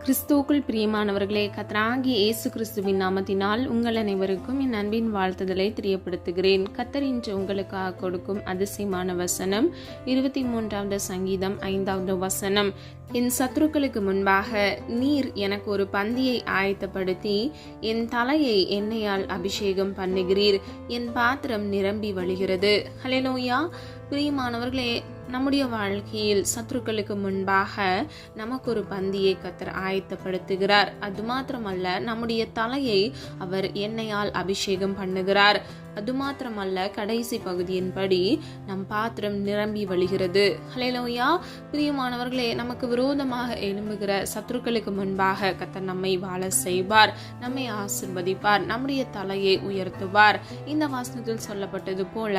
கிறிஸ்துவுக்குள் பிரியமானவர்களே, கர்த்தராகிய இயேசு கிறிஸ்துவின் நாமத்தினால் உங்கள் அனைவருக்கும் என் அன்பின் வாழ்த்துதலை தெரியப்படுத்துகிறேன். கர்த்தர் இன்று உங்களுக்காக கொடுக்கும் அதிசயமான வசனம் 23வது சங்கீதம் 5வது வசனம். என் சத்துருக்களுக்கு முன்பாக நீர் எனக்கு ஒரு பந்தியை ஆயத்தப்படுத்தி என் தலையை எண்ணெயால் அபிஷேகம் பண்ணுகிறீர். என் பாத்திரம் நிரம்பி வழிகிறது. ஹல்லேலூயா. பிரியமானவர்களே, நம்முடைய வாழ்க்கையில் சத்துருக்களுக்கு முன்பாக நமக்கு ஒரு பந்தியை கர்த்தர் ஆயத்தப்படுத்துகிறார். அது மாத்திரமல்ல, நம்முடைய தலையை அவர் எண்ணெயால் அபிஷேகம் பண்ணுகிறார். அது மாத்திரமல்ல, கடைசி பகுதியின்படி நம் பாத்திரம் நிரம்பி வழிகிறது. ஹல்லேலூயா. பிரியமானவர்களே, நமக்கு விரோதமாக எழும்புகிற சத்துருக்களுக்கு முன்பாக கர்த்தர் நம்மை வாழ செய்வார், நம்மை ஆசீர்வதிப்பார், நம்முடைய தலையை உயர்த்துவார். இந்த வசனத்தில் சொல்லப்பட்டது போல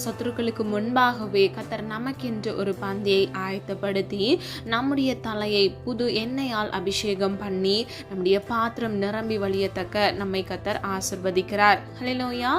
சத்துருக்களுக்கு முன்பாகவே கர்த்தர் நமக்கு என்று ஒரு பந்தியை ஆயத்தப்படுத்தி நம்முடைய தலையை புது எண்ணெயால் அபிஷேகம் பண்ணி நம்முடைய பாத்திரம் நிரம்பி வழியத்தக்க நம்மை கர்த்தர் ஆசீர்வதிக்கிறார். ஹல்லேலூயா.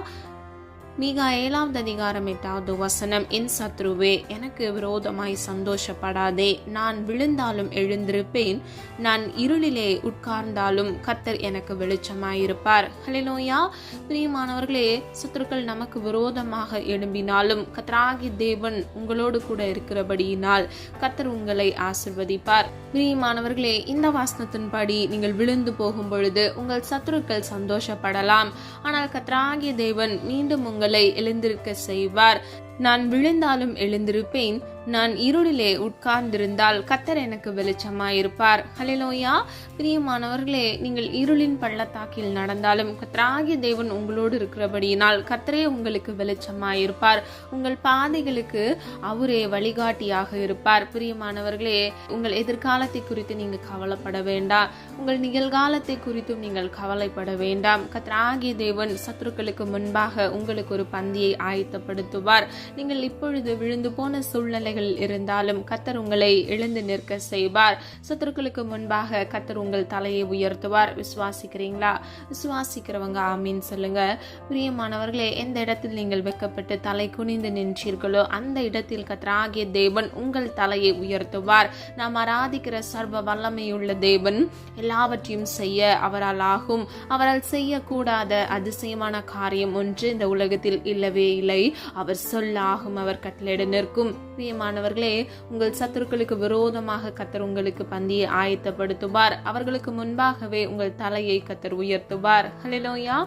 மீகா 7வது அதிகாரம் 8வது வசனம். என் சத்ருவே, எனக்கு விரோதமாய் சந்தோஷப்படாதே. நான் விழுந்தாலும் எழுந்திருப்பேன், நான் இருளிலே உட்கார்ந்தாலும் கர்த்தர் எனக்கு வெளிச்சமாயிருப்பார். ஹல்லேலூயா. பிரியமானவர்களே, சத்துருக்கள் நமக்கு விரோதமாக எழும்பினாலும் கர்த்தராகிய தேவன் உங்களோடு கூட இருக்கிறபடியினால் கர்த்தர் உங்களை ஆசீர்வதிப்பார். பிரியமானவர்களே, இந்த வசனத்தின்படி நீங்கள் விழுந்து போகும் பொழுது உங்கள் சத்துருக்கள் சந்தோஷப்படலாம், ஆனால் கர்த்தராகிய தேவன் மீண்டும் உங்களை எழுந்திருக்க செய்வார். நான் விழுந்தாலும் எழுந்திருப்பேன், நான் இருளிலே உட்கார்ந்திருந்தால் கர்த்தர் எனக்கு வெளிச்சமாயிருப்பார். ஹல்லேலூயா. பிரியமானவர்களே, நீங்கள் இருளின் பள்ளத்தாக்கில் நடந்தாலும் கர்த்தராகிய தேவன் உங்களோடு இருக்கிறபடியினால் கர்த்தரே உங்களுக்கு வெளிச்சமாயிருப்பார். உங்கள் பாதைகளுக்கு அவரே வழிகாட்டியாக இருப்பார். பிரியமானவர்களே, உங்கள் எதிர்காலத்தை குறித்து நீங்கள் கவலைப்பட வேண்டாம், உங்கள் நிகழ்காலத்தை குறித்தும் நீங்கள் கவலைப்பட வேண்டாம். கர்த்தராகிய தேவன் சத்துருக்களுக்கு முன்பாக உங்களுக்கு ஒரு பந்தியை ஆயத்தப்படுத்துவார். நீங்கள் இப்பொழுது விழுந்து போன சூழ்நிலைகள் இருந்தாலும் கர்த்தர் உங்களை எழுந்து நிற்க செய்வார். சத்துருக்களுக்கு முன்பாக கர்த்தர் உங்கள் தலையை உயர்த்துவார். விசுவாசிக்கிறீங்களா? விசுவாசிக்கிறவங்க ஆமீன் சொல்லுங்க. பிரியமானவர்களே, எந்த இடத்தில் நீங்கள் வெட்கப்பட்டு தலை குனிந்து நின்றீர்களோ அந்த இடத்தில் கர்த்தராகிய தேவன் உங்கள் தலையை உயர்த்துவார். நாம் ஆராதிக்கிற சர்வ வல்லமையுள்ள தேவன் எல்லாவற்றையும் செய்ய அவரால் ஆகும். அவரால் செய்யக்கூடாத அதிசயமான காரியம் ஒன்று இந்த உலகத்தில் இல்லவே இல்லை. அவர் சொல்லாகும், அவர் கட்டளையிட நிற்கும். பிரியமானவர்களே, உங்கள் சத்துருக்களுக்கு விரோதமாக கர்த்தர் உங்களுக்கு பந்தியை ஆயத்தப்படுத்துவார். அவர்களுக்கு முன்பாகவே உங்கள் தலையை கர்த்தர் உயர்த்துவார். ஹல்லேலூயா.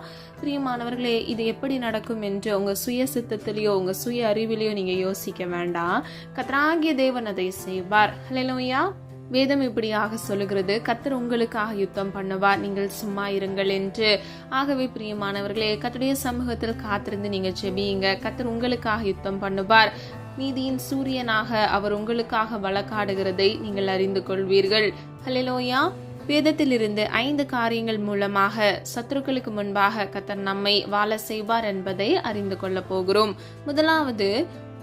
பிரியமானவர்களே, இது எப்படி நடக்கும் என்று உங்க சுய சித்தத்திலேயோ உங்க சுய அறிவிலேயோ நீங்க யோசிக்க வேண்டாம். கர்த்தராகிய தேவன் அதை செய்வார். ஹல்லேலூயா. வேதம் இப்படியாக சொல்லுகிறது, கர்த்தர் உங்களுக்காக யுத்தம் பண்ணுவார், நீங்கள் சும்மா இருங்கள் என்று. ஆகவே பிரியமானவர்களே, கர்த்தருடைய சமூகத்தில் காத்திருந்து நீங்க ஜெபியுங்க. கர்த்தர் உங்களுக்காக யுத்தம் பண்ணுவார். நீதியின் சூரியனாக அவர் உங்களுக்காக வழக்காடுகிறதை நீங்கள் அறிந்து கொள்வீர்கள். ஹல்லேலூயா. வேதத்திலிருந்து 5 காரியங்கள் மூலமாக சத்துருக்களுக்கு முன்பாக கர்த்தர் நம்மை வாழ செய்வார் என்பதை அறிந்து கொள்ள போகிறோம். முதலாவது,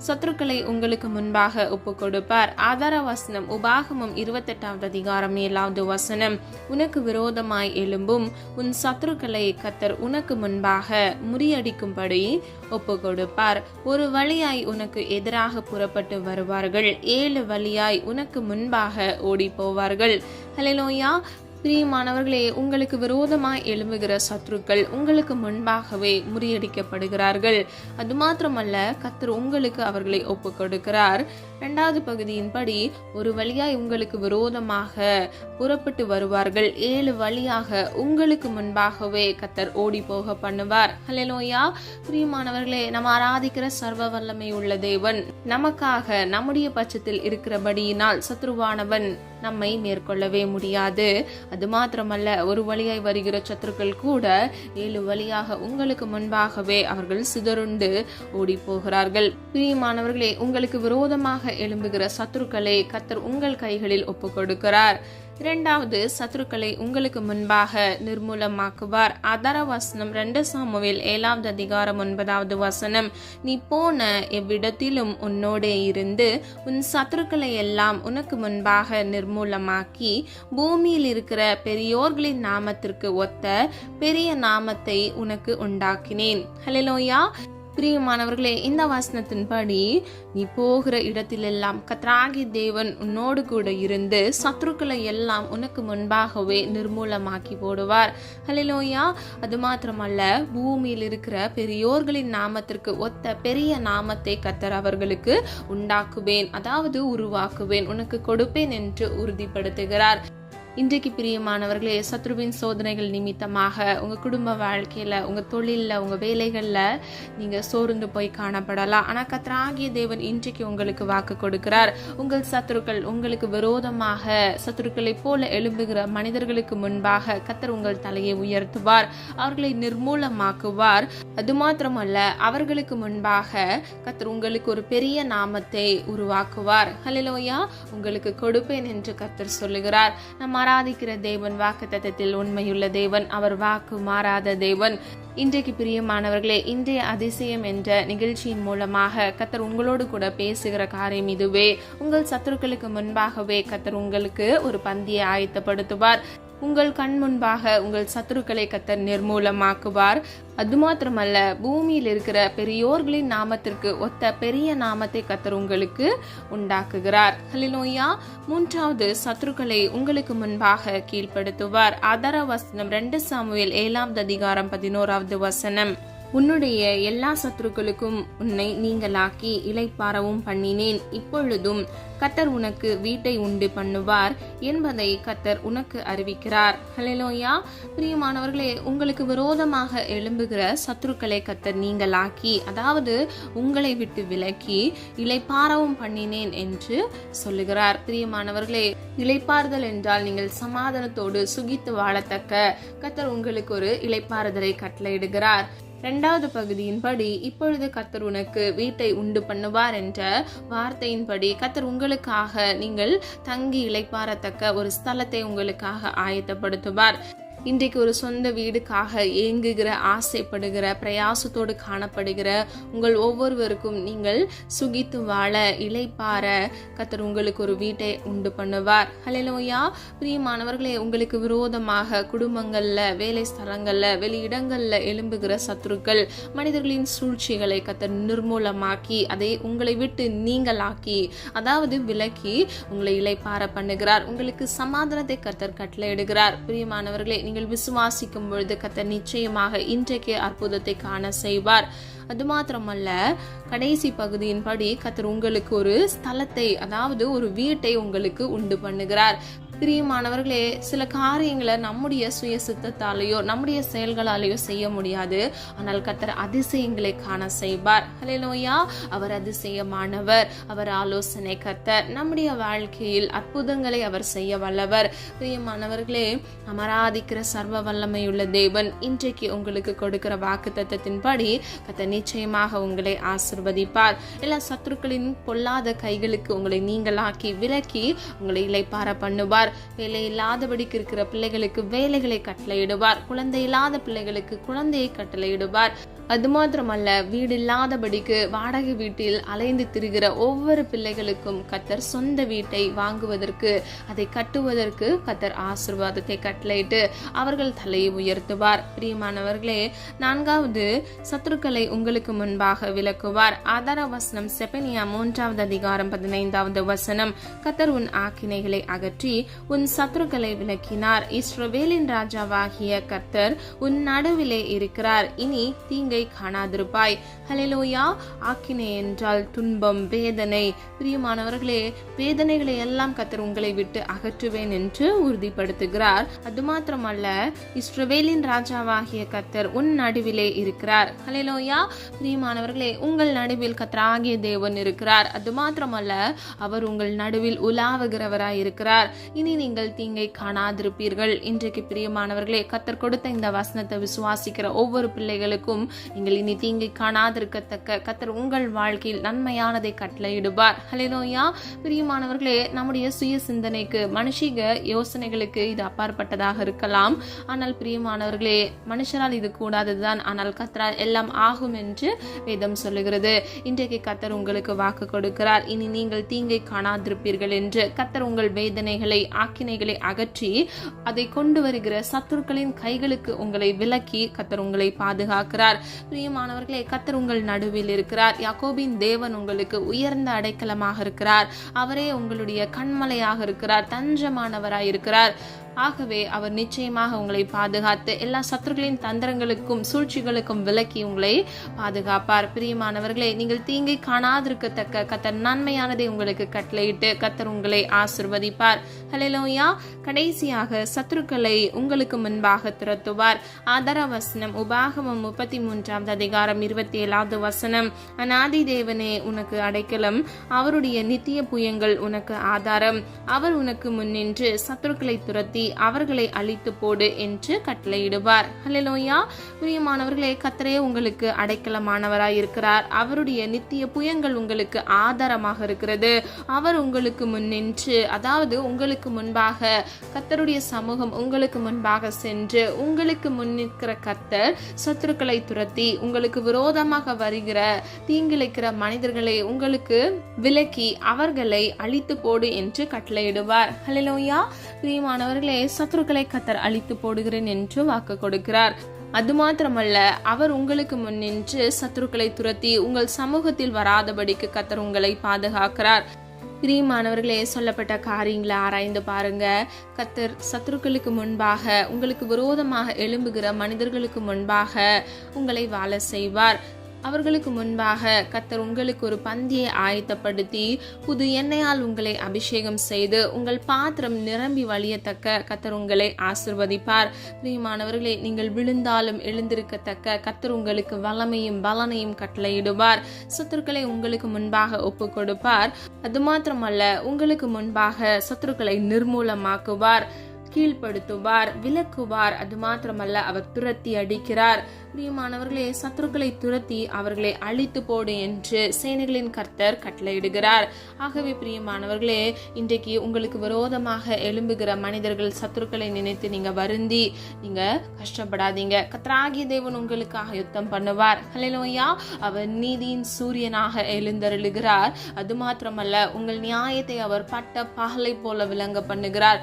சத்துருக்களை உங்களுக்கு முன்பாக ஒப்பு கொடுப்பார். ஆதார வசனம் உபாகமம் 28வது அதிகாரம் 7வது வசனம். உனக்கு விரோதமாய் எழும்பும் உன் சத்துருக்களை கர்த்தர் உனக்கு முன்பாக முறியடிக்கும்படி ஒப்பு கொடுப்பார். ஒரு வழியாய் உனக்கு எதிராக புறப்பட்டு வருவார்கள், 7 வழியாய் உனக்கு முன்பாக ஓடி போவார்கள். ஹல்லேலூயா. பிரியமானவர்களே, உங்களுக்கு விரோதமாய் எழும்புகிற சத்துருக்கள் உங்களுக்கு முன்பாகவே முறியடிக்கப்படுகிறார்கள். அது மாத்திரமல்ல, கர்த்தர் உங்களுக்கு அவர்களை ஒப்பு கொடுக்கிறார். 2வது பகுதியின்படி, ஒரு வழியாய் உங்களுக்கு விரோதமாக புறப்பட்டு வருவார்கள், 7 வழியாக உங்களுக்கு முன்பாகவே கர்த்தர் ஓடி போக பண்ணுவார். ஹல்லேலூயா. பிரியமானவர்களே, நம்ம ஆராதிக்கிற சர்வ வல்லமை உள்ள தேவன் நமக்காக நம்முடைய பட்சத்தில் இருக்கிறபடியினால் சத்ருவானவன் நம்மை மேற்கொள்ளவே முடியாது. அது மாத்திரமல்ல, ஒரு வழியாய் வருகிற சத்துருக்கள் கூட 7 வழியாக உங்களுக்கு முன்பாகவே அவர்கள் சிதறுண்டு ஓடி போகிறார்கள். பிரியமானவர்களே, உங்களுக்கு விரோதமாக எழும்புகிற சத்துருக்களை கர்த்தர் உங்கள் கைகளில் ஒப்பு கொடுக்கிறார். 2வது, சத்துருக்களை உங்களுக்கு முன்பாக நிர்மூலமாக்குவார். ஆதார வசனம் 2 சாமுவேல் 7வது அதிகாரம் 9வது வசனம். நீ போன எவ்விடத்திலும் உன்னோடே இருந்து உன் சத்துருக்களை எல்லாம் உனக்கு முன்பாக நிர்மூலமாக்கி பூமியில் இருக்கிற பெரியோர்களின் நாமத்திற்கு ஒத்த பெரிய நாமத்தை உனக்கு உண்டாக்கினேன். ஹல்லேலூயா. பிரியமானவர்களே, இந்த வசனத்தின்படி நீ போகிற இடத்திலெல்லாம் கர்த்தராகிய தேவன் உன்னோடு கூட இருந்து சத்துருக்களை எல்லாம் உனக்கு முன்பாகவே நிர்மூலமாக்கி போடுவார். ஹல்லேலூயா. அது மாத்திரமல்ல, பூமியில் இருக்கிற பெரியோர்களின் நாமத்திற்கு ஒத்த பெரிய நாமத்தை கர்த்தர் அவர்களுக்கு உண்டாக்குவேன், அதாவது உருவாக்குவேன், உனக்கு கொடுப்பேன் என்று உறுதிப்படுத்துகிறார். இன்றைக்கு பிரியமானவர்களே, சத்ருவின் சோதனைகள் நிமித்தமாக உங்க குடும்ப வாழ்க்கையில, உங்க தொழில்ல, உங்க வேலைகள்ல நீங்க சோர்ந்து போய் காணப்படலாம். ஆனா கர்த்தராகிய தேவன் இன்றைக்கு உங்களுக்கு வாக்கு கொடுக்கிறார். உங்கள் சத்துருக்கள் உங்களுக்கு விரோதமாக சத்துருக்களை போல எழும்புகிற மனிதர்களுக்கு முன்பாக கர்த்தர் உங்கள் தலையை உயர்த்துவார், அவர்களை நிர்மூலமாக்குவார். அது மாத்திரமல்ல, அவர்களுக்கு முன்பாக கர்த்தர் உங்களுக்கு ஒரு பெரிய நாமத்தை உருவாக்குவார். ஹல்லேலூயா. உங்களுக்கு கொடுப்பேன் என்று கர்த்தர் சொல்லுகிறார். நம்ம ஆராதிக்கிற தேவன் வாக்குத்தத்தத்தில் உண்மையுள்ள தேவன், அவர் வாக்கு மாறாத தேவன். இன்றைக்கு பிரியமானவர்களே, இன்றைய அதிசயம் என்ற நிகழ்ச்சியின் மூலமாக கர்த்தர் உங்களோடு கூட பேசுகிற காரியம் இதுவே. உங்கள் சத்துருக்களுக்கு முன்பாகவே கர்த்தர் உங்களுக்கு ஒரு பந்தியை ஆயத்தப்படுத்துவார். உங்கள் கண் முன்பாக உங்கள் சத்துருக்களை கர்த்தர் நிர்மூலமாக்குவார். அது மாத்திரமல்ல, பூமியில் இருக்கிற பெரியோர்களின் நாமத்திற்கு ஒத்த பெரிய நாமத்தை கர்த்தர் உங்களுக்கு உண்டாக்குகிறார். ஹல்லேலூயா. மூன்றாவது, சத்துருக்களை உங்களுக்கு முன்பாக கீழ்ப்படுத்துவார். ஆதார வசனம் 2 சாமுவேல் 7 அதிகாரம் 11 வசனம். உன்னுடைய எல்லா சத்துருக்களுக்கும் உன்னை நீங்களாக்கி இளைப்பாறவும் பண்ணினேன். இப்பொழுதும் கர்த்தர் உனக்கு வீட்டை உண்டு பண்ணுவார் என்பதை கர்த்தர் உனக்கு அறிவிக்கிறார். ஹல்லேலூயா. பிரியமானவர்களே, உங்களுக்கு விரோதமாக எழும்புகிற சத்துருக்களை கர்த்தர் நீங்களாக்கி, அதாவது உங்களை விட்டு விலக்கி இளைப்பாறவும் பண்ணினேன் என்று சொல்லுகிறார். பிரியமானவர்களே, இளைப்பாறுதல் என்றால் நீங்கள் சமாதானத்தோடு சுகித்து வாழத்தக்க கர்த்தர் உங்களுக்கு ஒரு இளைப்பாறுதலை கட்டளையிடுகிறார். 2வது பகுதியின்படி, இப்பொழுது கர்த்தர் உனக்கு வீட்டை உண்டு பண்ணுவார் என்ற வார்த்தையின்படி கர்த்தர் உங்களுக்காக நீங்கள் தங்கி இளைப்பாறத்தக்க ஒரு ஸ்தலத்தை உங்களுக்காக ஆயத்தப்படுத்துவார். இன்றைக்கு ஒரு சொந்த வீடுக்காக ஏங்குகிற, ஆசைப்படுகிற, பிரயாசத்தோடு காணப்படுகிற உங்கள் ஒவ்வொருவருக்கும் நீங்கள் சுகித்து வாழ, இளைப்பாற கர்த்தர் உங்களுக்கு ஒரு வீட்டை உண்டு பண்ணுவார். ஹல்லேலூயா. பிரியமானவர்களே, உங்களுக்கு விரோதமாக குடும்பங்கள்ல, வேலை ஸ்தலங்கள்ல, வெளியிடங்கள்ல எழும்புகிற சத்துருக்கள், மனிதர்களின் சூழ்ச்சிகளை கர்த்தர் நிர்மூலமாக்கி அதை உங்களை விட்டு நீங்களாக்கி, அதாவது விலக்கி உங்களை இளைப்பாற பண்ணுகிறார். உங்களுக்கு சமாதானத்தை கர்த்தர் கட்டளையிடுகிறார். பிரியமானவர்களே, நீங்கள் விசுவாசிக்கும் பொழுது கர்த்தர் நிச்சயமாக இன்றைக்கு அற்புதத்தை காண செய்வார். அது மாத்திரமல்ல, கடைசி பகுதியின்படி கர்த்தர் உங்களுக்கு ஒரு ஸ்தலத்தை, அதாவது ஒரு வீட்டை உங்களுக்கு உண்டு பண்ணுகிறார். பிரியமானவர்களே, சில காரியங்களை நம்முடைய சுய சித்தத்தாலேயோ நம்முடைய செயல்களாலேயோ செய்ய முடியாது. ஆனால் கர்த்தர் அதிசயங்களை காண செய்வார். ஹல்லேலூயா. அவர் அதிசயமானவர், அவர் ஆலோசனை கர்த்தர். நம்முடைய வாழ்க்கையில் அற்புதங்களை அவர் செய்ய வல்லவர். பிரியமானவர்களே, ஆராதிக்கிற சர்வ வல்லமையுள்ள தேவன் இன்றைக்கு உங்களுக்கு கொடுக்கிற வாக்குத்தத்தத்தின்படி கர்த்தர் நிச்சயமாக உங்களை ஆசீர்வதிப்பார். எல்லா சத்துருக்களின் பொல்லாத கைகளுக்கு உங்களை நீங்களாக்கி விலக்கி உங்களை இளைப்பாற பண்ணுவார். வேலை இல்லாதபடிக்கு இருக்கிற பிள்ளைகளுக்கு வேலைகளை கட்டளையிடுவார். குழந்தை இல்லாத பிள்ளைகளுக்கு குழந்தையை கட்டளையிடுவார். அது மாத்திரமல்ல, வீடு இல்லாதபடிக்கு வாடகை வீட்டில் அலைந்து திரிகிற ஒவ்வொரு பிள்ளைகளுக்கும் கர்த்தர் சொந்த வீட்டை வாங்குவதற்கு, அதை கட்டுவதற்கு கர்த்தர் ஆசீர்வாதத்தை கட்டளையிட்டு அவர்கள் தலையை உயர்த்துவார். பிரியமானவர்களே, 4வது, சத்துருக்களை உங்களுக்கு முன்பாக விலக்குவார். ஆதார வசனம் செபனியா 3 அதிகாரம் 15 வசனம். கர்த்தர் உன் ஆக்கினைகளை அகற்றி உன் சத்துருக்களை விலக்கினார். இஸ்ரவேலின் ராஜாவாகிய கர்த்தர் உன் நடுவிலே இருக்கிறார். இனி தீங்கை காணாதிருப்பாய். ஹல்லேலூயா. ஆக்கினை என்றால் துன்பம், வேதனை. பிரியமானவர்களே, வேதனைகளை எல்லாம் கர்த்தர் உங்களை விட்டு அகற்றுவேன் என்று உறுதிப்படுத்துகிறார். அது மாத்திரமல்ல, இஸ்ரவேலின் ராஜாவாகிய கர்த்தர் உன் நடுவிலே இருக்கிறார். ஹல்லேலூயா. பிரியமானவர்களே, உங்கள் நடுவில் கர்த்தராகிய தேவன் இருக்கிறார். அது மாத்திரமல்ல, அவர் உங்கள் நடுவில் உலாவுகிறவராய் இருக்கிறார். இனி நீங்கள் தீங்கை காணாதிருப்பீர்கள். இன்றைக்கு பிரியமானவர்களே, கர்த்தர் கொடுத்த இந்த வசனத்தை விசுவாசிக்கிற ஒவ்வொரு பிள்ளைகளுக்கும் நீங்கள் இனி தீங்கை காணாதிருக்கத்தக்க கர்த்தர் உங்கள் வாழ்க்கையில் நன்மையானதை கட்டளையிடுவார். ஹல்லேலூயா. பிரியமானவர்களே, நம்முடைய சுய சிந்தனைக்கு, மனுஷிக யோசனைகளுக்கு இது அப்பாற்பட்டதாக இருக்கலாம். ஆனால் பிரியமானவர்களே, மனுஷரால் இது கூடாததுதான், ஆனால் கர்த்தரால் எல்லாம் ஆகும் என்று வேதம் சொல்லுகிறது. இன்றைக்கு கர்த்தர் உங்களுக்கு வாக்கு கொடுக்கிறார். இனி நீங்கள் தீங்கை காணாதிருப்பீர்கள் என்று. கர்த்தர் உங்கள் வேதனைகளை, ஆக்கினைகளை அகற்றி அதை கொண்டு வருகிற சத்துருக்களின் கைகளுக்கு உங்களை விலக்கி கர்த்தர் உங்களை பாதுகாக்கிறார். பிரியமானவர்களே, கர்த்தர் உங்கள் நடுவில் இருக்கிறார். யாக்கோபின் தேவன் உங்களுக்கு உயர்ந்த அடைக்கலமாக இருக்கிறார். அவரே உங்களுடைய கண்மலையாக இருக்கிறார், தஞ்சமானவராய் இருக்கிறார். ஆகவே அவர் நிச்சயமாக உங்களை பாதுகாத்து எல்லா சத்துருக்களின் தந்திரங்களுக்கும் சூழ்ச்சிகளுக்கும் விலக்கி உங்களை பாதுகாப்பார். பிரியமானவர்களே, நீங்கள் தீங்கை காணாதிருக்கத்தக்க கர்த்தர் நன்மையானதை உங்களுக்கு கட்டளையிட்டு கர்த்தர் உங்களை ஆசிர்வதிப்பார். ஹல்லேலூயா. கடைசியாக சத்துருக்களை உங்களுக்கு முன்பாக துரத்துவார். ஆதார வசனம் உபாகமம் 33 அதிகாரம் 27 வசனம். அநாதி தேவனே உனக்கு அடைக்கலம், அவருடைய நித்திய புயங்கள் உனக்கு ஆதாரம். அவர் உனக்கு முன்னின்று சத்துருக்களை துரத்தி அவர்களை அழித்து போடு என்று கட்டளையிடுவார். ஹல்லேலூயா. பிரியமானவர்களே, கர்த்தரே உங்களுக்கு அடைக்கலமானவராய் இருக்கிறார். அவருடைய நித்திய புயங்கள் உங்களுக்கு ஆதாரமாக இருக்கிறது. அவர் உங்களுக்கு முன்னின்று, அதாவது உங்களுக்கு முன்பாக கர்த்தருடைய சமூகம் உங்களுக்கு முன்பாக சென்று உங்களுக்கு முன்னிற்கிற கர்த்தர் சத்துருக்களை துரத்தி உங்களுக்கு விரோதமாக வருகிற தீங்கிழைக்கிற மனிதர்களை உங்களுக்கு விலக்கி அவர்களை அழித்து போடு என்று கட்டளையிடுவார். ஹல்லேலூயா. பிரியமானவர்களே, சத்துருக்களை கர்த்தர் அழித்து போடுகிறேன் என்று வாக்கு கொடுக்கிறார். அது மாத்திரமல்ல, அவர் உங்களுக்கு முன்னின்று சத்துருக்களை துரத்தி உங்கள் சமூகத்தில் வராதபடிக்கு கர்த்தர் உங்களை பாதுகாக்கிறார். பிரியமானவர்களே, சொல்லப்பட்ட காரியங்களை ஆராய்ந்து பாருங்க. கர்த்தர் சத்துருக்களுக்கு முன்பாக, உங்களுக்கு விரோதமாக எழும்புகிற மனிதர்களுக்கு முன்பாக உங்களை வாழ செய்வார். அவர்களுக்கு முன்பாக கர்த்தர் உங்களுக்கு ஒரு பந்தியை ஆயத்தப்படுத்தி புது எண்ணெயால் உங்களை அபிஷேகம் செய்து உங்கள் பாத்திரம் நிரம்பி வழியத்தக்க கர்த்தர் உங்களை ஆசிர்வதிப்பார். பிரியமானவர்களே, நீங்கள் விழுந்தாலும் எழுந்திருக்கத்தக்க கர்த்தர் உங்களுக்கு வல்லமையும் பலனையும் கட்டளையிடுவார். சத்துருக்களை உங்களுக்கு முன்பாக ஒப்பு கொடுப்பார். அது மாத்திரமல்ல, உங்களுக்கு முன்பாக சத்துருக்களை நிர்மூலமாக்குவார், கீழ்ப்படுத்துவார், விலக்குவார். அது மாத்திரமல்ல, அவர் துரத்தி அடிக்கிறார். பிரியமானவர்களே, சத்துருக்களை துரத்தி அவர்களை அழித்து போடு என்று சேனைகளின் கர்த்தர் கட்டளையிடுகிறார். ஆகவே பிரியமானவர்களே, இன்றைக்கு உங்களுக்கு விரோதமாக எழும்புகிற மனிதர்கள் சத்துருக்களை நினைத்து நீங்க வருந்தி நீங்க கஷ்டப்படாதீங்க. கர்த்தராகிய தேவன் உங்களுக்காக யுத்தம் பண்ணுவார். ஹல்லேலூயா. அவர் நீதியின் சூரியனாக எழுந்தருளுகிறார். அது மாத்திரமல்ல, உங்கள் நியாயத்தை அவர் பட்ட பகலை போல விளங்க பண்ணுகிறார்.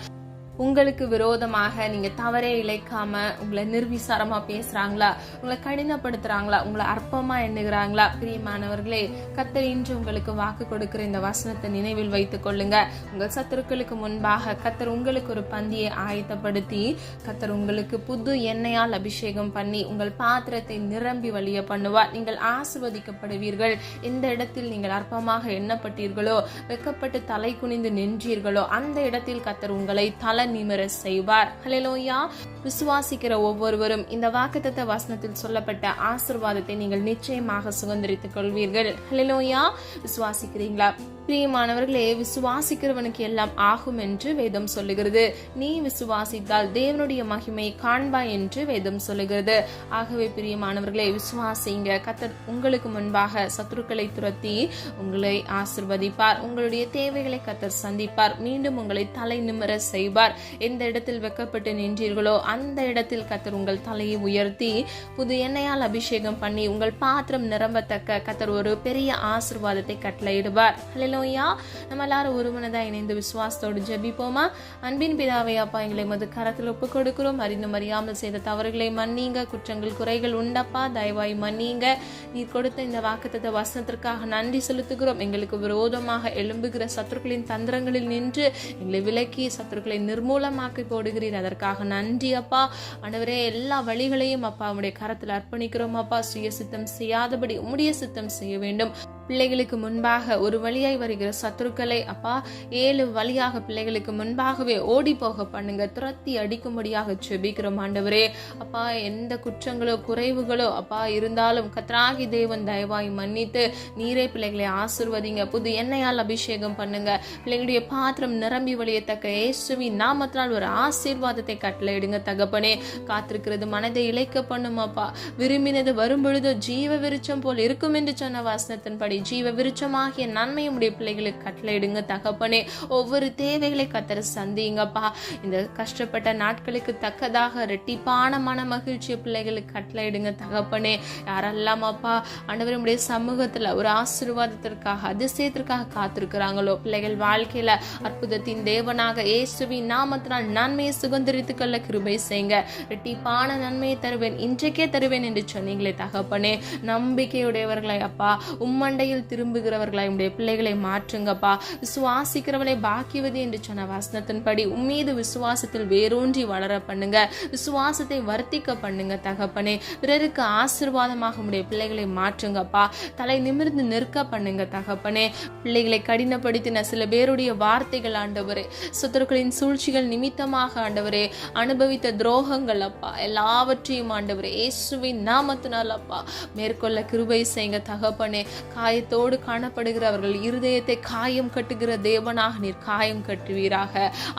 உங்களுக்கு விரோதமாக நீங்க தவறே இழைக்காம உங்களை நிர்விசாரமா பேசுறாங்களா, உங்களை கடினப்படுத்துறாங்களா, உங்களை அற்பமா எண்ணுகிறாங்களா, பிரியமானவர்களே, கர்த்தர் இன்று உங்களுக்கு வாக்கு கொடுக்கிற இந்த வசனத்தை நினைவில் வைத்துக் கொள்ளுங்க. உங்கள் சத்துருக்களுக்கு முன்பாக கர்த்தர் உங்களுக்கு ஒரு பந்தியை ஆயத்தப்படுத்தி கர்த்தர் உங்களுக்கு புது எண்ணெயால் அபிஷேகம் பண்ணி உங்கள் பாத்திரத்தை நிரம்பி வழிய பண்ணுவார். நீங்கள் ஆசீர்வதிக்கப்படுவீர்கள். எந்த இடத்தில் நீங்கள் அற்பமாக எண்ணப்பட்டீர்களோ, வெக்கப்பட்டு தலை குனிந்து நின்றீர்களோ, அந்த இடத்தில் கர்த்தர் உங்களை தலை நிமிர செய்வார். ஹல்லேலூயா. விசுவாசிக்கிற ஒவ்வொருவரும் இந்த வாக்குத்தத்த வசனத்தில் சொல்லப்பட்ட ஆசீர்வாதத்தை நீங்கள் நிச்சயமாக சுதந்திரித்துக் கொள்வீர்கள். ஹல்லேலூயா. விசுவாசிக்கிறீங்களா? பிரியமானவர்களே, விசுவாசிக்கிறவனுக்கு எல்லாம் ஆகும் என்று வேதம் சொல்லுகிறது. நீ விசுவாசித்தால் தேவனுடைய மகிமை காண்பாய் என்று வேதம் சொல்லுகிறது. ஆகவே பிரியமானவர்களே, விசுவாசிங்க. கர்த்தர் உங்களுக்கு முன்பாக சத்துருக்களை துரத்தி உங்களை ஆசிர்வதிப்பார். உங்களுடைய தேவைகளை கர்த்தர் சந்திப்பார். மீண்டும் உங்களை தலை நிமிர செய்வார். எந்த இடத்தில் வெக்கப்பட்டு நின்றீர்களோ அந்த இடத்தில் கர்த்தர் உங்கள் தலையை உயர்த்தி புது எண்ணெயால் அபிஷேகம் பண்ணி உங்கள் பாத்திரம் நிரம்பத்தக்க கர்த்தர் ஒரு பெரிய ஆசீர்வாதத்தை கட்டளையிடுவார். ஹல்லேலூயா. நம்ம எல்லாரும் ஒருமனதா இணைந்து விசுவாசத்தோடு ஜெபிப்போமா? அன்பின் பிதாவே, அப்பா, எங்களை மது கரத்தில் ஒப்பு கொடுக்கிறோம். அறிந்தும் அறியாமல் செய்த தவறுகளை மன்னிங்க. குற்றங்கள் குறைகள் உண்டப்பா, தயவாய் மன்னிங்க. நீர் கொடுத்த இந்த வாக்குத்தத்த வசனத்திற்காக நன்றி செலுத்துகிறோம். எங்களுக்கு விரோதமாக எழும்புகிற சத்துருக்களின் தந்திரங்களில் நின்று எங்களை விலக்கி சத்துருக்களை நிர்மூலமாக்கி போடுகிறீர். அதற்காக நன்றி அப்பா. ஆண்டவரே, எல்லா வழிகளையும் அப்பா உம்முடைய கரத்தில் அர்ப்பணிக்கிறோம் அப்பா. சுய சித்தம் செய்யாதபடி உம்முடைய சித்தம் செய்ய வேண்டும். பிள்ளைகளுக்கு முன்பாக ஒரு வழியாய் வருகிற சத்துருக்களை அப்பா 7 வழியாக பிள்ளைகளுக்கு முன்பாகவே ஓடி போக பண்ணுங்க. துரத்தி அடிக்கும்படியாக ஜெபிக்கிறோம் ஆண்டவரே. அப்பா, எந்த குற்றங்களோ குறைவுகளோ அப்பா இருந்தாலும் கர்த்தராகிய தேவன் தயவாய் மன்னித்து நீரே பிள்ளைகளை ஆசீர்வதிங்க. புது எண்ணெயால் அபிஷேகம் பண்ணுங்க. பிள்ளைகளுடைய பாத்திரம் நிரம்பி வழியத்தக்க இயேசுவின் நாமத்தினால் ஒரு ஆசீர்வாதத்தை கட்டளையிடுங்க தகப்பனே. காத்திருக்கிறது மனதை இழைக்க பண்ணும் அப்பா. விரும்பினது வரும்பொழுதோ ஜீவ விருட்சம் போல் இருக்கும் என்று சொன்ன வசனத்தின்படி ஜீவ விருட்சமாகிய நன்மை உடைய பிள்ளைகளுக்கு கட்டளையிடுங்க தகப்பனே. ஒவ்வொரு தேவைகளை கத்தர் சந்திங்கப்பா. இந்த கஷ்டப்பட்ட நாட்களுக்கு தக்கதாக ரெட்டிப்பான மன மகிழ்ச்சிய பிள்ளைகளுக்கு கட்டளையிடுங்க தகப்பனே. யாரெல்லாம் அப்பா ஆண்டவரே உம்முடைய சமூகத்துல ஒரு ஆசீர்வாதத்திற்காக அதிசயத்திற்காக காத்திருக்கிறாங்களோ, பிள்ளைகள் வாழ்க்கையில அற்புதத்தின் தேவனாக இயேசுவின் நாமத்தினால் நன்மையை சுதந்தரித்துக் கொள்ள கிருபை செய்யுங்க. ரெட்டிப்பான நன்மையை தருவேன், இன்றைக்கே தருவேன் என்று சொன்னீங்களே தகப்பனே. நம்பிக்கையுடையவர்களாய் அப்பா உம்மண்டையில் திரும்புகிறவர்களாய் உடைய பிள்ளைகளை மாற்றுங்கப்பா. விசுவாசிக்கிறவளை பாக்கியவது என்று சொன்ன வசனத்தின்படி உம்மீது விசுவாசத்தில் வேரூன்றி வளர பண்ணுங்க. விசுவாசத்தை வர்த்திக்க பண்ணுங்க தகப்பனே. பிறருக்கு ஆசீர்வாதமாக உடைய பிள்ளைகளை மாற்றுங்கப்பா. தலை நிமிர்ந்து நிற்க பண்ணுங்க தகப்பனே. பிள்ளைகளை கடினப்படுத்தின சில பேருடைய வார்த்தைகள் ஆண்டவரே, சத்துருக்களின் சூழ்ச்சிகள் நிமித்தமாக ஆண்டவரே அனுபவித்த துரோகங்கள் அப்பா எல்லாவற்றையும் ஆண்டவரே இயேசுவின் நாமத்தினால் அப்பா மேற்கொள்ள கிருபை செய்யுங்க தகப்பனே. காயத்தோடு காணப்படுகிறவர்கள் இருதயத்தை காயம் கட்டுகிற தேவனாக நீர் காயம் கட்டுவீராக,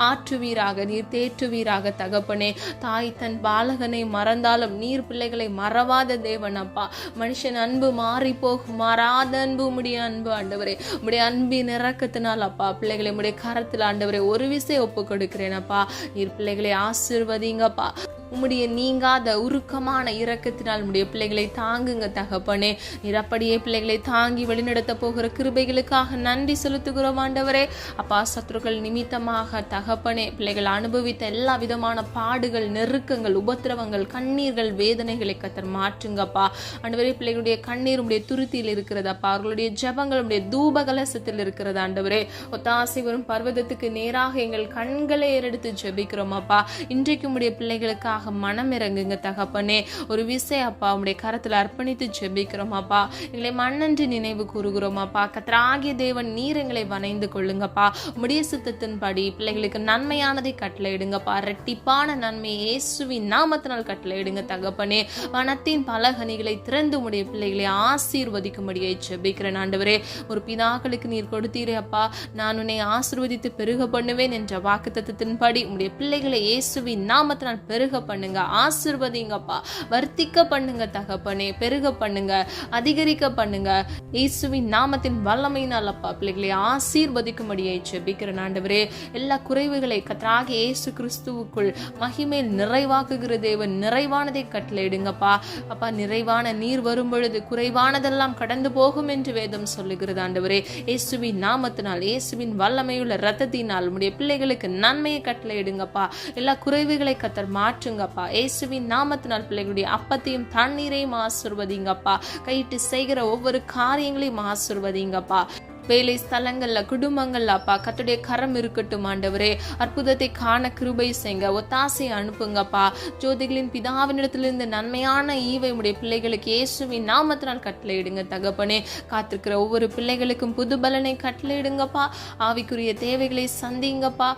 ஆற்றுவீராக, நீர் தேற்றுவீராக தகப்பனே. தாய் தன் பாலகனை மறந்தாலும் நீர் பிள்ளைகளை மறவாத தேவன் அப்பா. மனுஷன் அன்பு மாறி போகும், மாறாத அன்பு உம்முடைய அன்பு ஆண்டவரே. உம்முடைய அன்பின் இறக்கத்தினால் அப்பா பிள்ளைகளை உம்முடைய கரத்தில் ஆண்டவரே ஒரு விசை ஒப்பு கொடுக்கிறேன் அப்பா. நீர் பிள்ளைகளை ஆசீர்வதிங்கப்பா. உம்முடைய நீங்காத உருக்கமான இரக்கத்தினால் உம்முடைய பிள்ளைகளை தாங்குங்க தகப்பனே. நீர் அப்படியே பிள்ளைகளை தாங்கி வழிநடத்த போகிற கிருபைகளுக்காக நன்றி செலுத்துகிறோம் ஆண்டவரே. அப்பா சத்துருக்கள் நிமித்தமாக தகப்பனே பிள்ளைகள் அனுபவித்த எல்லா விதமான பாடுகள், நெருக்கங்கள், உபத்திரவங்கள், கண்ணீர்கள், வேதனைகளை கத்தர் மாற்றுங்கப்பா ஆண்டவரே. பிள்ளைகளுடைய கண்ணீர் உடைய துருத்தியில் இருக்கிறதப்பா. அவர்களுடைய ஜபங்கள் உடைய தூப கலசத்தில் இருக்கிறது ஆண்டவரே. ஒத்தாசை வரும் பர்வதத்துக்கு நேராக எங்கள் கண்களை ஏறெடுத்து ஜெபிக்கிறோம் அப்பா. இன்றைக்கு உடைய பிள்ளைகளுக்காக மனம் இறங்குங்க தகப்பனே. ஒரு விசை அப்பா உடைய கரத்தில் அர்ப்பணித்து ஜெபிக்கிறோம் அப்பா. எங்களை மண்ணன்று நினைவு கூறுகிறோம் அப்பா. கர்த்தராகிய தேவன் நீர் எங்களை வணைந்து கொள்ளுங்கப்பா. உம்முடைய சித்தத்தின்படி பிள்ளைகளுக்கு நன்மையானதை கட்டளையிடுங்கப்பா. ரெட்டிப்பான நன்மை இயேசுவின் நாமத்தினால் கட்டளையிடுங்க தகப்பனே. வனத்தின் பலகனிகளை திறந்து உடைய பிள்ளைகளை ஆசீர்வதிக்கும்படியை ஜெபிக்கிறேன் ஆண்டவரே. ஒரு பிதாக்களுக்கு நீர் கொடுத்தீரே அப்பா, நான் உன்னை ஆசீர்வதித்து பெருக பண்ணுவேன் என்ற வாக்குத்தத்தத்தின்படி உடைய பிள்ளைகளை இயேசுவின் நாமத்தினால் பெருக பண்ணுங்க, ஆசீர்வதிங்கப்பா. வர்த்திக்க பண்ணுங்க தகப்பனே. பெருக பண்ணுங்க, அதிகரிக்க பண்ணுங்க. இயேசுவின் நாமத்தின் வல்லமையினால் அப்பா பிள்ளைகளை ஆசீர்வதிக்கும்படியை ஜெபிக்கிறேன் ஆண்டவரே. எல்லா குறைவுகளை கர்த்தராகிய இயேசு கிறிஸ்துவுக்குள் மகிமையில் நிறைவாக்குகிற தேவன் நிறைவானதை கட்டளையிடுங்கப்பா. அப்பா நிறைவான நீர் வரும் பொழுது குறைவானதெல்லாம் கடந்து போகும் என்று வேதம் சொல்லுகிறது ஆண்டவரே. இயேசுவின் நாமத்தினால், இயேசுவின் வல்லமையுள்ள இரத்தத்தினால் உம்முடைய பிள்ளைகளுக்கு நன்மையை கட்டளையிடுங்கப்பா. எல்லா குறைவுகளை கர்த்தர் மாற்றுங்கப்பா. இயேசுவின் நாமத்தினால் பிள்ளைகளுடைய அப்பத்தையும் தண்ணீரையும் ஆசீர்வதிங்கப்பா. கையிட்டு செய்கிற ஒவ்வொரு காரியங்களையும் ஆசீர்வதிங்கப்பா. வேலை ஸ்தலங்கள்ல, குடும்பங்கள்ல அப்பா கர்த்தருடைய கரம் இருக்கட்டும் ஆண்டவரே. அற்புதத்தை காண கிருபை செய்யுங்க, ஒத்தாசை அனுப்புங்கப்பா. ஜோதிகளின் பிதாவினிடத்திலிருந்து நன்மையான ஈவை உடைய பிள்ளைகளுக்கு இயேசுவின் நாமத்தினால் கட்டளையிடுங்க தகப்பனே. காத்திருக்கிற ஒவ்வொரு பிள்ளைகளுக்கும் புது பலனை கட்டளையிடுங்கப்பா. ஆவிக்குரிய தேவைகளை சந்திங்கப்பா.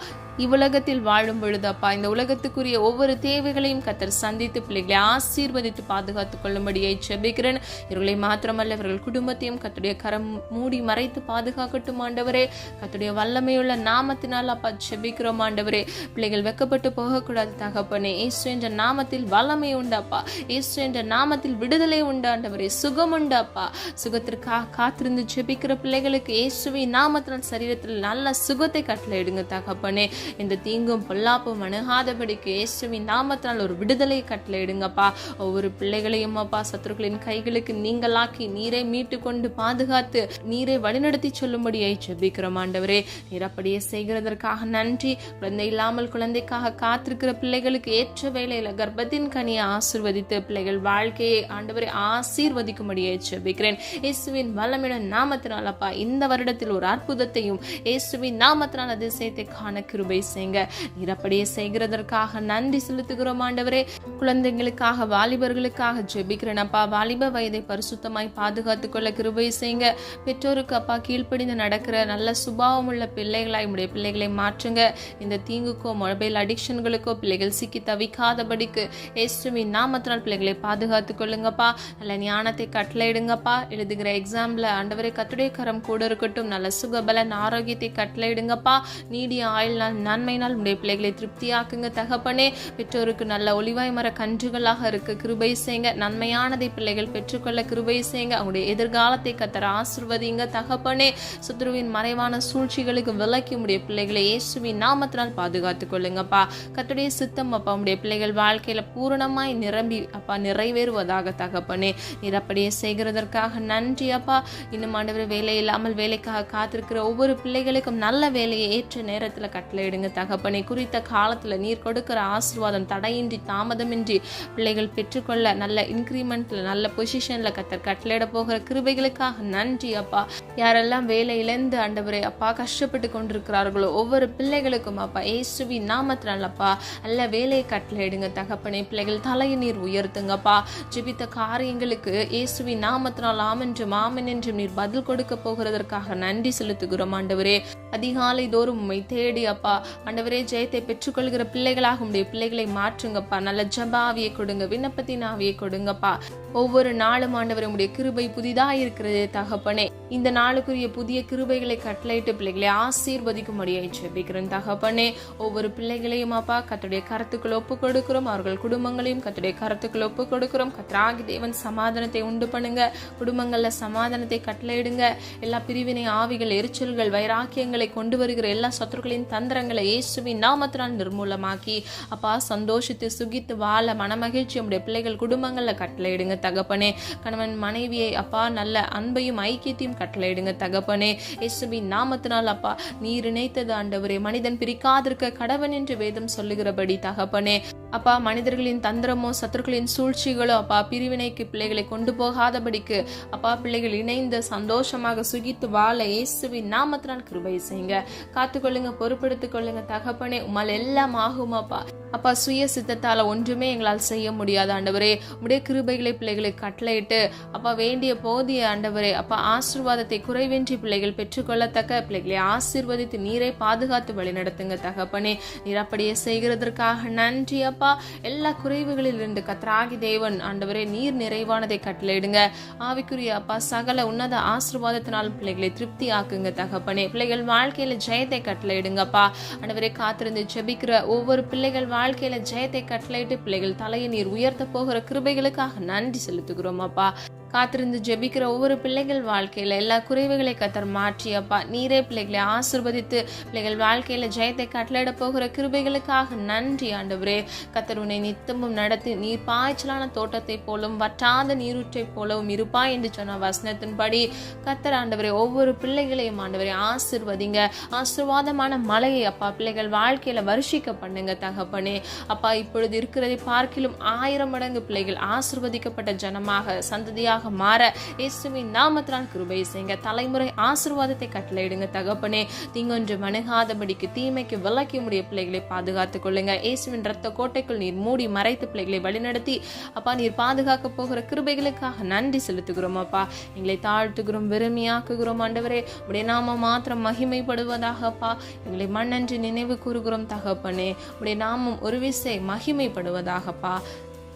இவ்வுலகத்தில் வாழும் பொழுதப்பா இந்த உலகத்துக்குரிய ஒவ்வொரு தேவைகளையும் கர்த்தர் சந்தித்து பிள்ளைகளை ஆசீர்வதித்து பாதுகாத்துக் கொள்ளும்படியை ஜெபிக்கிறேன். இவர்களை மாத்திரமல்ல இவர்கள் குடும்பத்தையும் கர்த்தருடைய கரம் மூடி மறைத்து பாதுகாக்கட்டும் ஆண்டவரே. கர்த்தருடைய வல்லமையுள்ள நாமத்தினால் அப்பா ஜெபிக்கிறோம் ஆண்டவரே. பிள்ளைகள் வெக்கப்பட்டு போகக்கூடாது தகப்பனே. இயேசு என்ற நாமத்தில் வல்லமை உண்டாப்பா. இயேசு என்ற நாமத்தில் விடுதலை உண்டு ஆண்டவரே. சுகம் உண்டாப்பா. சுகத்திற்காக காத்திருந்து ஜெபிக்கிற பிள்ளைகளுக்கு இயேசுவின் நாமத்தினால் சரீரத்தில் நல்ல சுகத்தை கட்டளையிடுங்க தகப்பனே. இந்த தீங்கும் பொல்லாப்பும் அணுகாதபடிக்கு இயேசுவின் நாமத்தினால் ஒரு விடுதலை கட்டளையிடுங்கப்பா. ஒவ்வொரு பிள்ளைகளையும் அப்பா சத்துருக்களின் கைகளுக்கு நீங்களாக்கி நீரை மீட்டு கொண்டு பாதுகாத்து நீரை வழிநடத்தி சொல்லும்படியை ஜெபிக்கிறோம் ஆண்டவரே. நீர் அப்படியே செய்கிறதற்காக நன்றி. குழந்தை இல்லாமல் குழந்தைக்காக காத்திருக்கிற பிள்ளைகளுக்கு ஏற்ற வேளையில கர்ப்பத்தின் கனியை ஆசீர்வதித்து பிள்ளைகள் வாழ்க்கையை ஆண்டவரே ஆசீர்வதிக்கும்படியை ஜெபிக்கிறேன். இயேசுவின் வல்லமையுள்ள நாமத்தினால் அப்பா இந்த வருடத்தில் ஒரு அற்புதத்தையும் இயேசுவின் நாமத்தினால் அதிசயத்தை காண கிருபை செய்யுங்க. நீர் அப்படியே செய்கிறதற்காக நன்றி செலுத்துகிறோம் ஆண்டவரே. குழந்தைகளுக்காக, வாலிபர்களுக்காக ஜெபிக்கிறேன் அப்பா. வாலிப வயதை பரிசுத்தமாய் பாதுகாத்துக் கொள்ள கிருபை செய்யுங்க. பெற்றோருக்கு அப்பா கீழ்ப்படிந்து நடக்கிற நல்ல சுபாவம் உள்ள பிள்ளைகளாய் உடைய பிள்ளைகளை மாற்றுங்க. இந்த தீங்குக்கோ மொபைல் அடிக்ஷன்களுக்கோ பிள்ளைகள் சிக்கி தவிக்காதபடிக்கு இயேசுவின் நாமத்தினால் பிள்ளைகளை பாதுகாத்துக் கொள்ளுங்கப்பா. நல்ல ஞானத்தை கட்டளையிடுங்கப்பா. எழுதுகிற எக்ஸாம்ல ஆண்டவரே கர்த்தருடைய கரம் கூட இருக்கட்டும். நல்ல சுகபலன் ஆரோக்கியத்தை கட்டளையிடுங்கப்பா. நீடிய ஆயுள்னால் இயேசுவின் நன்மையினால் உடைய பிள்ளைகளை திருப்தியாக்குங்க தகப்பனே. பெற்றோருக்கு நல்ல ஒளிவாய் மர கன்றுகளாக இருக்க கிருபை செய்யுங்க. நன்மையானதை பிள்ளைகள் பெற்றுக்கொள்ள கிருபை செய்யுங்க. அவங்களுடைய எதிர்காலத்தை கத்தர் ஆசீர்வதிங்க தகப்பனே. சத்துருவின் மறைவான சூழ்ச்சிகளுக்கு விலக்கி உடைய பிள்ளைகளை இயேசுவின் நாமத்தினால் பாதுகாத்துக் கொள்ளுங்கப்பா. கர்த்தருடைய சித்தம் அப்பா உடைய பிள்ளைகள் வாழ்க்கையில பூரணமாய் நிரம்பி அப்பா நிறைவேறுவதாக தகப்பனே. நீர் அப்படியே செய்கிறதற்காக நன்றி அப்பா. இன்னும் ஆண்டவரே வேலை இல்லாமல் வேலைக்காக காத்திருக்கிற ஒவ்வொரு பிள்ளைகளுக்கும் நல்ல வேலையை ஏற்ற நேரத்துல கட்டளையிடுங்க தகப்பனே. குறித்த காலத்துல நீர் கொடுக்கிற ஆசீர்வாதம் தடையின்றி தாமதமின்றி பிள்ளைகள் பெற்றுக்கொள்ள நல்ல இன்கிரிமெண்ட்ல நல்ல பொசிஷன்ல கத்தர் கட்டளையிட போகிற கிருபைகளுக்காக நன்றி அப்பா. யாரெல்லாம் வேலை இழந்து ஆண்டவரே அப்பா கஷ்டப்பட்டு கொண்டிருக்கிறார்களோ ஒவ்வொரு பிள்ளைகளுக்கும் அப்பா இயேசுவின் நாமத்தினால் அப்பா நல்ல வேலையை கட்டளையிடுங்க தகப்பனே. பிள்ளைகள் தலையை நீர் உயர்த்துங்கப்பா. ஜெபித்த காரியங்களுக்கு இயேசுவின் நாமத்தினால் ஆமென்றும் ஆமென் என்றும் நீர் பதில் கொடுக்க போகிறதற்காக நன்றி செலுத்துகிறோம் ஆண்டவரே. அதிகாலை தோறும் உம்மை தேடி அப்பா ஆண்டவரே ஜெயத்தை பெற்றுக்கொள்கிற பிள்ளைகளாக உடைய பிள்ளைகளை மாற்றுங்கப்பா. நல்ல ஜெப ஆவியை கொடுங்க, விண்ணப்பத்தின் ஆவியை கொடுங்கப்பா. ஒவ்வொரு நாளும் ஆண்டவரே உடைய கிருபை புதிதாக இருக்கிறதே தகப்பனே. இந்த நாளுக்குரிய புதிய கிருபைகளை கட்டளையிட்டு பிள்ளைகளை ஆசீர்வதிக்கும்படியாய் ஜெபிக்கிறேன் தகப்பனே. ஒவ்வொரு பிள்ளைகளையும் அப்பா கர்த்தருடைய கருத்துக்கள் ஒப்பு கொடுக்கிறோம். அவர்கள் குடும்பங்களையும் கர்த்தருடைய கருத்துக்கள் ஒப்பு கொடுக்கிறோம். கர்த்தராகிய தேவன் சமாதானத்தை உண்டு பண்ணுங்க. குடும்பங்கள்ல சமாதானத்தை கட்டளையிடுங்க. எல்லா பிரிவினை ஆவிகள், எரிச்சல்கள், வைராக்கியங்களை கொண்டு வருகிற எல்லா சத்துருக்களின் தந்திரங்களை இயேசுவின் நாமத்தினால் நிர்மூலமாக்கி அப்பா சந்தோஷத்தை சுகித்து வாழ மனமகிழ்ச்சி உடைய பிள்ளைகள் குடும்பங்கள்ல கட்டளையிடுங்க தகப்பனே. கணவன் மனைவியை அப்பா நல்ல அன்பையும் ஐக்கியத்தையும் கட்டளையிடுங்க தகப்பனே. இயேசுவின் நாமத்தினால் அப்பா நீர் இணைத்தது ஆண்டவரே மனிதன் பிரிக்காதிருக்க கடவன் என்று வேதம் சொல்லுகிறபடி தகப்பனே. அப்பா மனிதர்களின் தந்திரமோ சத்துருக்களின் சூழ்ச்சிகளோ அப்பா பிரிவினைக்கு பிள்ளைகளை கொண்டு போகாதபடிக்கு அப்பா பிள்ளைகள் இணைந்து சந்தோஷமாக சுகித்து வாழ இயேசுவின் நாமத்தினால் கிருபை செய்யுங்க. காத்துக்கொள்ளுங்க, பொறுப்படுத்திக் கொள்ளுங்க தகப்பனே. உம்மால் எல்லாம் ஆகும் அப்பா. அப்பா சுய சித்தத்தால ஒன்றுமே எங்களால் செய்ய முடியாது ஆண்டவரே. உடைய கிருபைகளை பிள்ளைகளுக்கு கட்டளையிட்டு அப்பா வேண்டிய போதிய ஆண்டவரே அப்பா ஆசீர்வாதத்தை குறைவின்றி பிள்ளைகள் பெற்றுக்கொள்ளத்தக்க பிள்ளைகளை ஆசீர்வதித்து நீரை பாதுகாத்து வழிநடத்துங்க தகப்பனே. நீர் அப்படியே செய்கிறதற்காக நன்றி அப்பா. எல்லா குறைவுகளில் இருந்து கர்த்தராகிய தேவன் ஆண்டவரே நீர் நிறைவானதை கட்டளையிடுங்க. ஆவிக்குரிய அப்பா சகல உன்னத ஆசீர்வாதத்தினால் பிள்ளைகளை திருப்தி ஆக்குங்க தகப்பனே. பிள்ளைகள் வாழ்க்கையில ஜெயத்தை கட்டளையிடுங்கப்பா ஆண்டவரே. காத்திருந்து ஜெபிக்கிற ஒவ்வொரு பிள்ளைகள் வாழ்க்கையில ஜெயத்தை கட்டளையிட்டு பிள்ளைகள் தலையை நீர் உயர்த்த போகிற கிருபைகளுக்காக நன்றி செலுத்துகிறோம் அப்பா. காத்திருந்து ஜெபிக்கிற ஒவ்வொரு பிள்ளைகள் வாழ்க்கையில எல்லா குறைவுகளை கத்தர் மாற்றி அப்பா நீரே பிள்ளைகளை ஆசீர்வதித்து பிள்ளைகள் வாழ்க்கையில ஜெயத்தை கட்டளையிட போகிற கிருபைகளுக்காக நன்றி ஆண்டவரே. கத்தர் உன்னை நித்தமும் நடத்தி நீர் பாய்ச்சலான தோட்டத்தை போலவும் வற்றாத நீரூற்றை போலவும் இருப்பாய் என்று சொன்ன வசனத்தின்படி கத்தர் ஆண்டவரே ஒவ்வொரு பிள்ளைகளையும் ஆண்டவரே ஆசீர்வதிங்க. ஆசீர்வாதமான மழையை அப்பா பிள்ளைகள் வாழ்க்கையில வருஷிக்க பண்ணுங்க தகப்பனே. அப்பா இப்பொழுது இருக்கிறதை பார்க்கிலும் 1000 மடங்கு பிள்ளைகள் ஆசீர்வதிக்கப்பட்ட ஜனமாக சந்ததியாக மாற இயேசுவின் நாமத்தினால் கிருபை செய்யுங்க. தலைமுறை ஆசீர்வாதத்தை கட்டளையிடுங்க தகப்பனே. தீங்கொன்று மணுகாதபடிக்கு தீமைக்கு விலக்கி உடைய பிள்ளைகளை பாதுகாத்துக் கொள்ளுங்க. இயேசுவின் ரத்த கோட்டைக்குள் நீர் மூடி மறைத்து பிள்ளைகளை வழிநடத்தி அப்பா நீர் பாதுகாக்க போகிற கிருபைகளுக்காக நன்றி செலுத்துகிறோம் அப்பா. எங்களை தாழ்த்துகிறோம், வெறுமையாக்குகிறோம் ஆண்டவரே. உடைய நாம மாத்திரம் மகிமைப்படுவதாக அப்பா. எங்களை மண்ணன்று நினைவு கூறுகிறோம் தகப்பனே. உடைய நாமம் ஒரு விசை மகிமைப்படுவதாகப்பா.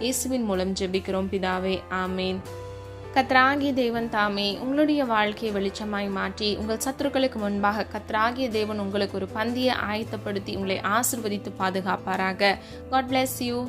இயேசுவின் மூலம் ஜெபிக்கிறோம் பிதாவே, ஆமேன். கர்த்தராகிய தேவன் தாமே உங்களுடைய வாழ்க்கையை வெளிச்சமாய் மாற்றி உங்கள் சத்துருக்களுக்கு முன்பாக கர்த்தராகிய தேவன் உங்களுக்கு ஒரு பந்தியை ஆயத்தப்படுத்தி உங்களை ஆசீர்வதித்து பாதுகாப்பாராக. God bless you.